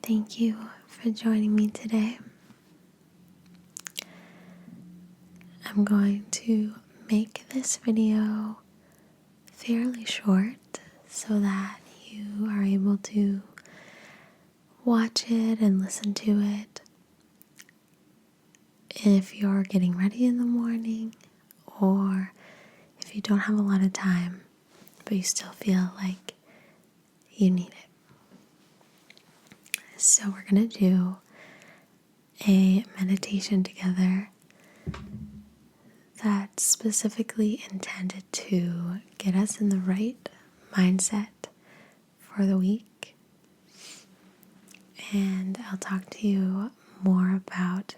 Thank you for joining me today. I'm going to make this video fairly short so that you are able to watch it and listen to it if you're getting ready in the morning or if you don't have a lot of time but you still feel like you need it. So we're going to do a meditation together that's specifically intended to get us in the right mindset for the week. And I'll talk to you more about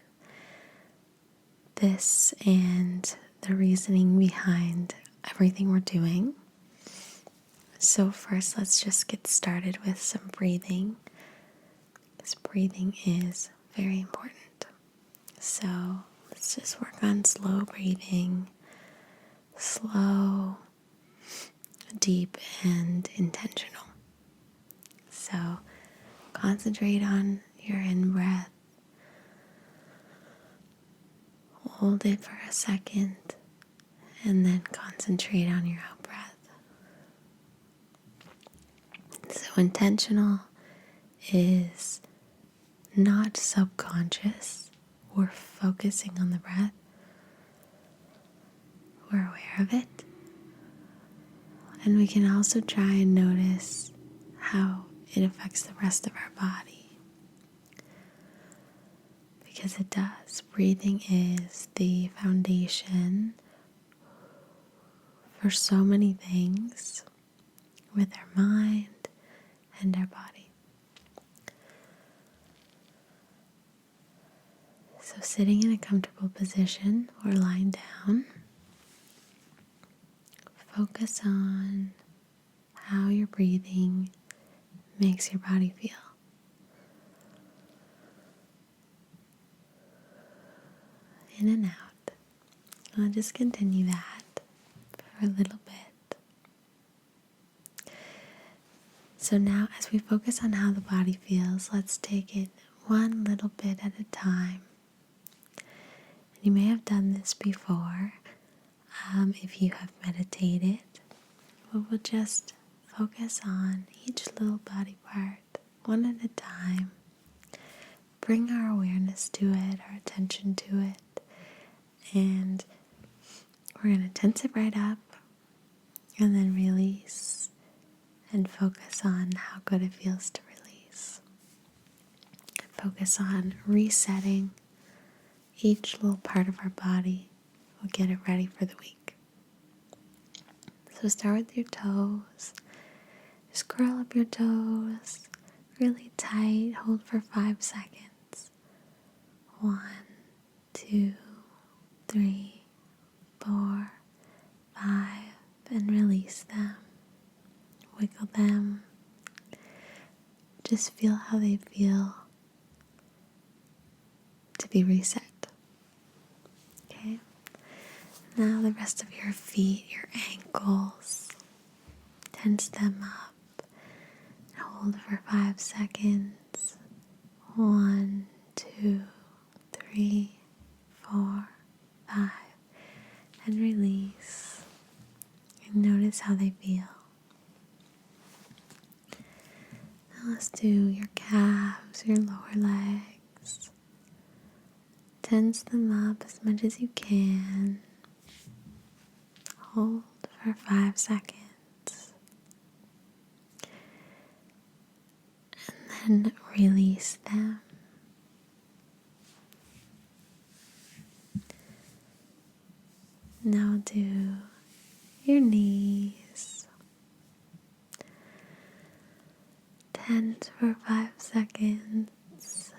this and the reasoning behind everything we're doing. So first, let's just get started with some breathing, because breathing is very important. So let's just work on slow breathing, slow, deep, and intentional. So concentrate on your in-breath. Hold it for a second, and then concentrate on your out-breath. So intentional is not subconscious. We're focusing on the breath. We're aware of it. And we can also try and notice how it affects the rest of our body. Because it does. Breathing is the foundation for so many things with our mind and our body. So sitting in a comfortable position or lying down, focus on how your breathing makes your body feel. In and out. I'll just continue that for a little bit. So now as we focus on how the body feels, let's take it one little bit at a time. You may have done this before if you have meditated, but we'll just focus on each little body part one at a time. Bring our awareness to it, our attention to it, and we're going to tense it right up and then release and focus on how good it feels to release. Focus on resetting each little part of our body. We'll get it ready for the week. So start with your toes. Just curl up your toes really tight. Hold for 5 seconds. 1, 2, 3, 4, 5, and release them. Wiggle them. Just feel how they feel to be reset. Okay? Now the rest of your feet, your ankles, tense them up. Hold for 5 seconds. 1, 2, 3, 4, 5, and release. And notice how they feel. Now let's do your calves, your lower legs. Tense them up as much as you can. Hold for 5 seconds. And then release them. Now do your knees. Tense for 5 seconds.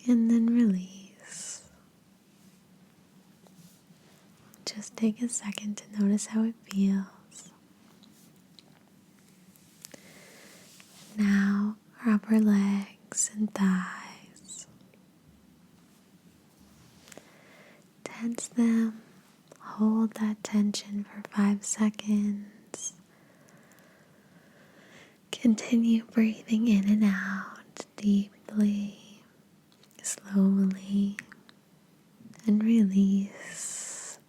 And then release. Just take a second to notice how it feels. Now our upper legs and thighs. Tense them. Hold that tension for 5 seconds. Get continue breathing in and out deeply, slowly, and release.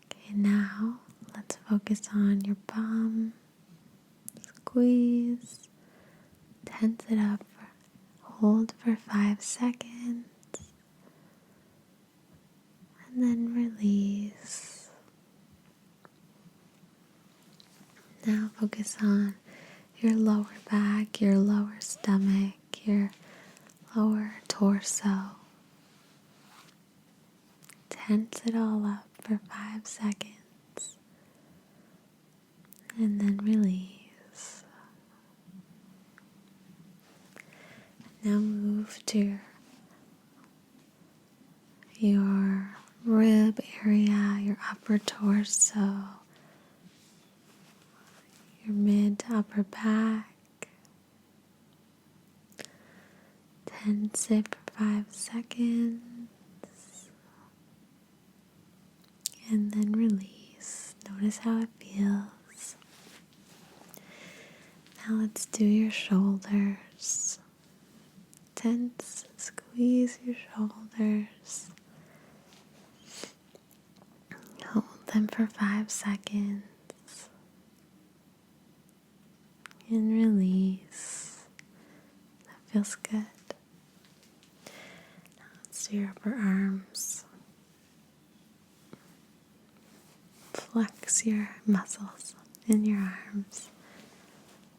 Okay, now let's focus on your bum. Squeeze, tense it up, hold for 5 seconds, and then release. Now focus on your lower back, your lower stomach, your lower torso. Tense it all up for 5 seconds, and then release. Now move to your rib area, your upper torso, your mid to upper back. Tense it for 5 seconds, and then release. Notice how it feels. Now let's do your shoulders. Tense, squeeze your shoulders. Hold them for 5 seconds. And release. That feels good. Now let's do your upper arms. Flex your muscles in your arms.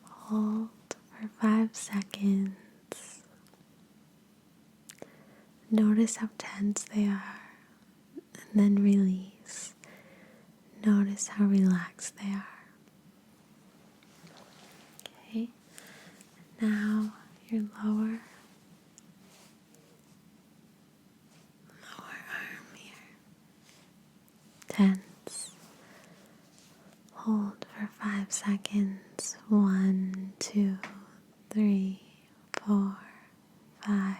Hold for 5 seconds. Notice how tense they are, and then release. Notice how relaxed they are. Okay, now your lower arm here. Tense. Hold for 5 seconds. 1, 2, 3, 4, 5.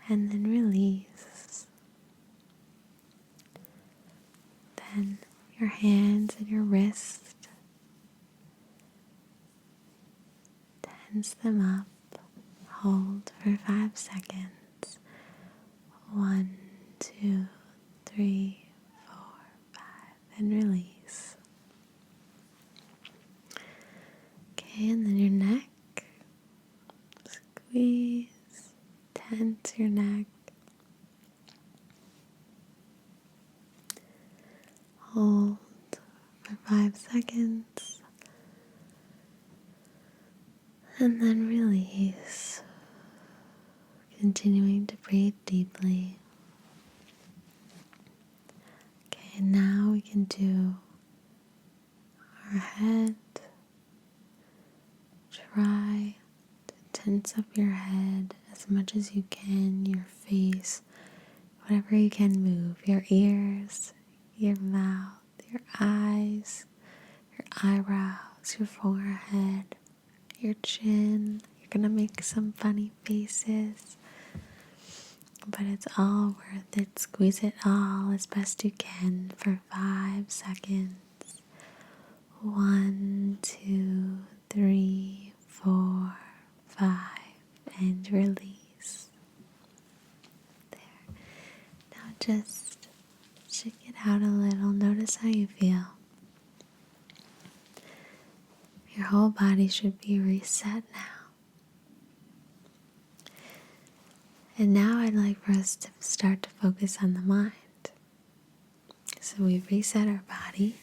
And then release. Then your hands and your wrist. Tense them up. Hold for 5 seconds. 1, 2, 3, 4, 5. And release. Okay, and then your neck. Squeeze. Tense your neck. Hold for 5 seconds. And then release. Continuing to breathe deeply. Okay, now we can do our head. Try to tense up your head as much as you can, your face, whatever you can move, your ears, your mouth, your eyes, your eyebrows, your forehead, your chin. You're gonna make some funny faces, but it's all worth it. Squeeze it all as best you can for 5 seconds. 1, 2, 3, 4, 5, and release. There. Now just shake it out a little. Notice how you feel. Your whole body should be reset now. And now I'd like for us to start to focus on the mind. So we've reset our body,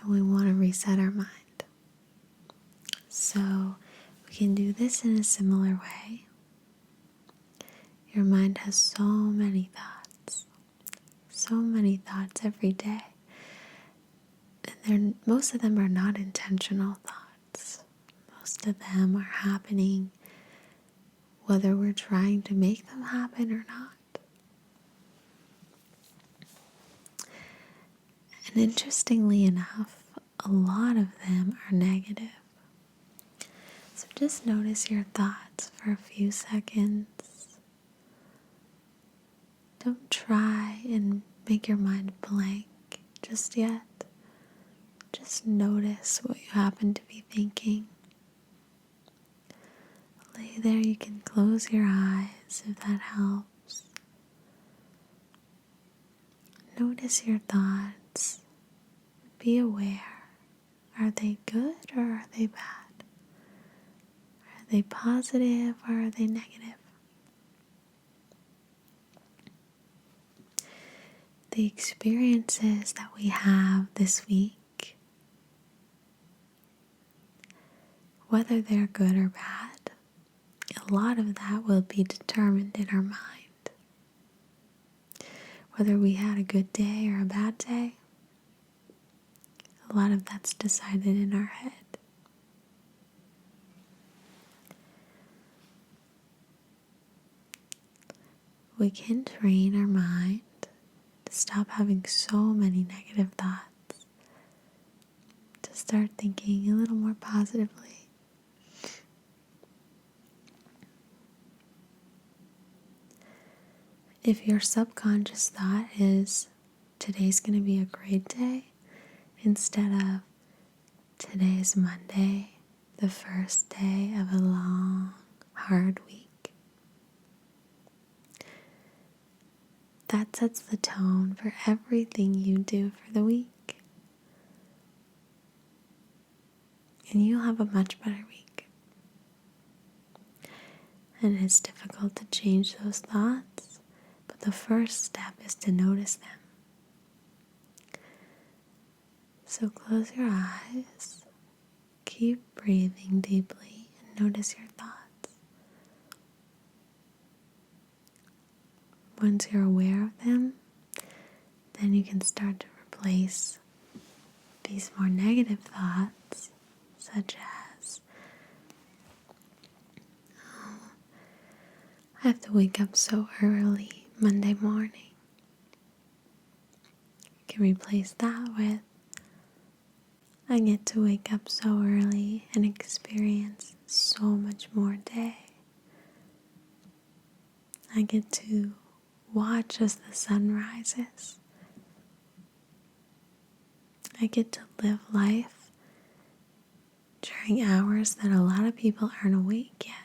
and we want to reset our mind. So we can do this in a similar way. Your mind has so many thoughts every day. And most of them are not intentional thoughts. Most of them are happening whether we're trying to make them happen or not. And interestingly enough, a lot of them are negative. So just notice your thoughts for a few seconds. Don't try and make your mind blank just yet. just notice what you happen to be thinking. Lay there, you can close your eyes if that helps. Notice your thoughts. Be aware. Are they good or are they bad? Are they positive or are they negative? The experiences that we have this week, whether they're good or bad, a lot of that will be determined in our mind. Whether we had a good day or a bad day, a lot of that's decided in our head. We can train our mind to stop having so many negative thoughts, to start thinking a little more positively. If your subconscious thought is, today's going to be a great day, instead of, today's Monday, the first day of a long, hard week, that sets the tone for everything you do for the week. And you'll have a much better week. And it's difficult to change those thoughts, but the first step is to notice them. So close your eyes, keep breathing deeply, and notice your thoughts. Once you're aware of them, then you can start to replace these more negative thoughts, such as, oh, I have to wake up so early Monday morning. You can replace that with, I get to wake up so early and experience so much more day. I get to watch as the sun rises. I get to live life during hours that a lot of people aren't awake yet.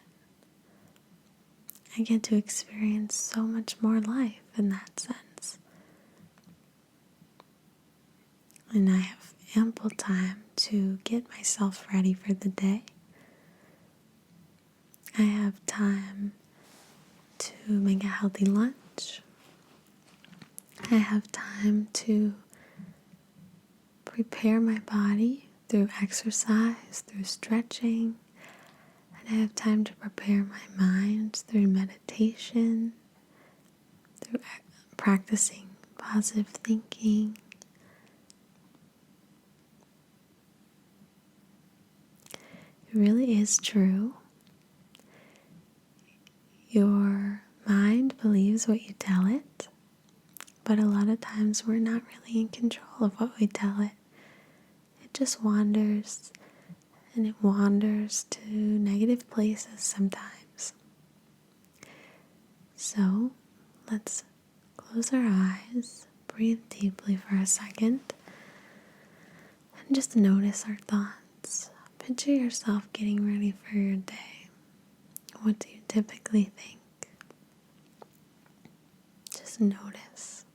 I get to experience so much more life in that sense. And I have ample time to get myself ready for the day. I have time to make a healthy lunch. I have time to prepare my body through exercise, through stretching. And I have time to prepare my mind through meditation, through practicing positive thinking. It really is true. Your mind believes what you tell it, but a lot of times we're not really in control of what we tell it. It just wanders, and it wanders to negative places sometimes. So let's close our eyes, breathe deeply for a second, and just notice our thoughts. Picture yourself getting ready for your day. What do you typically think? Just notice.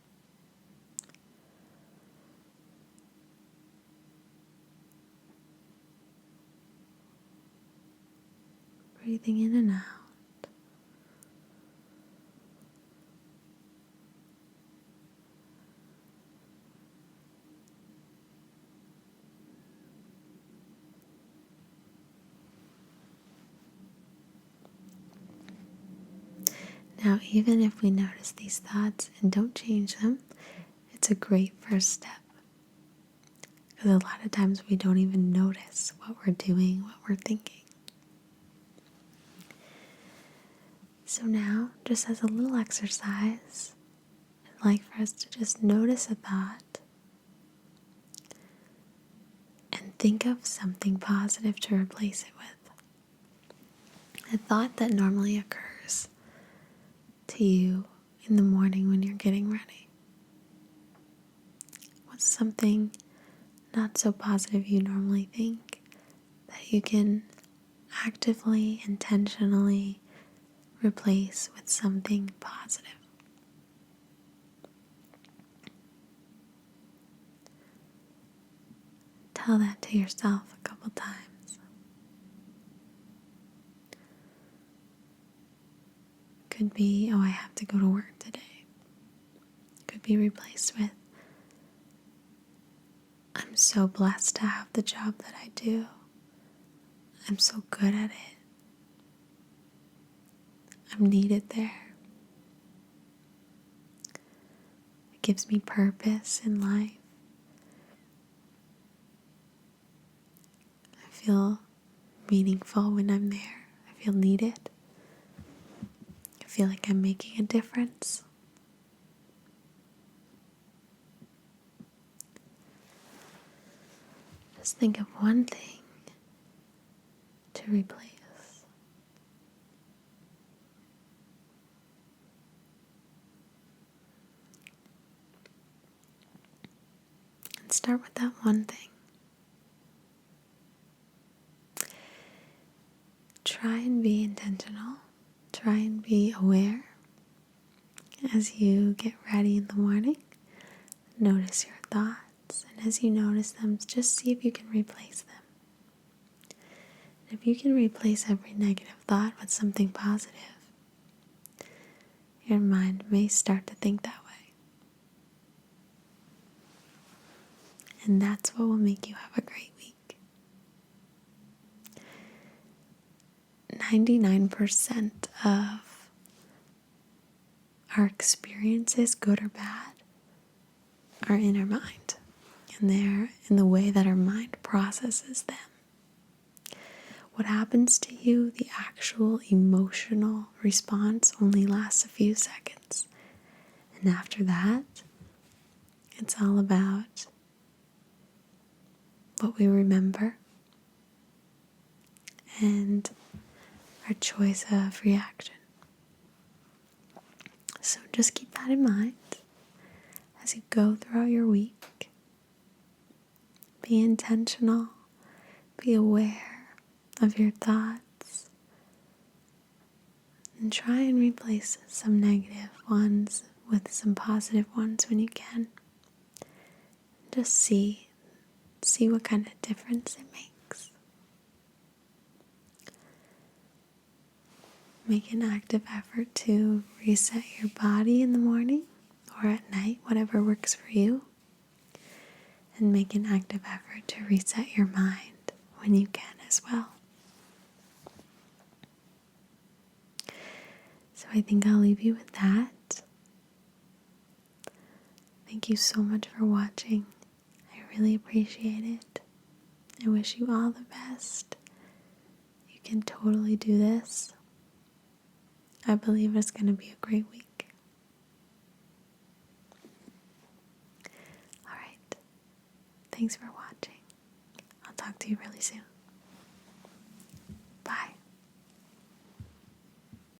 Breathing in and out. Now, even if we notice these thoughts and don't change them, it's a great first step. Because a lot of times we don't even notice what we're doing, what we're thinking. So now, just as a little exercise, I'd like for us to just notice a thought and think of something positive to replace it with. A thought that normally occurs to you in the morning when you're getting ready. What's something not so positive you normally think, that you can actively, intentionally replace with something positive. Tell that to yourself a couple times. Could be, oh, I have to go to work today. Could be replaced with, I'm so blessed to have the job that I do. I'm so good at it. I'm needed there. It gives me purpose in life. I feel meaningful when I'm there. I feel needed. I feel like I'm making a difference. Just think of one thing to replace. And start with that one thing. Try and be intentional. Try and be aware as you get ready in the morning. Notice your thoughts, and as you notice them, just see if you can replace them. And if you can replace every negative thought with something positive, your mind may start to think that way. And that's what will make you have a great week. 99% of our experiences, good or bad, are in our mind. And they're in the way that our mind processes them. What happens to you, the actual emotional response, only lasts a few seconds. And after that, it's all about what we remember and our choice of reaction. So just keep that in mind as you go throughout your week. Be intentional. Be aware of your thoughts. And try and replace some negative ones with some positive ones when you can. Just see what kind of difference it makes. Make an active effort to reset your body in the morning or at night, whatever works for you. And make an active effort to reset your mind when you can as well. So I think I'll leave you with that. Thank you so much for watching. I really appreciate it. I wish you all the best. You can totally do this. I believe it's going to be a great week. Alright. Thanks for watching. I'll talk to you really soon.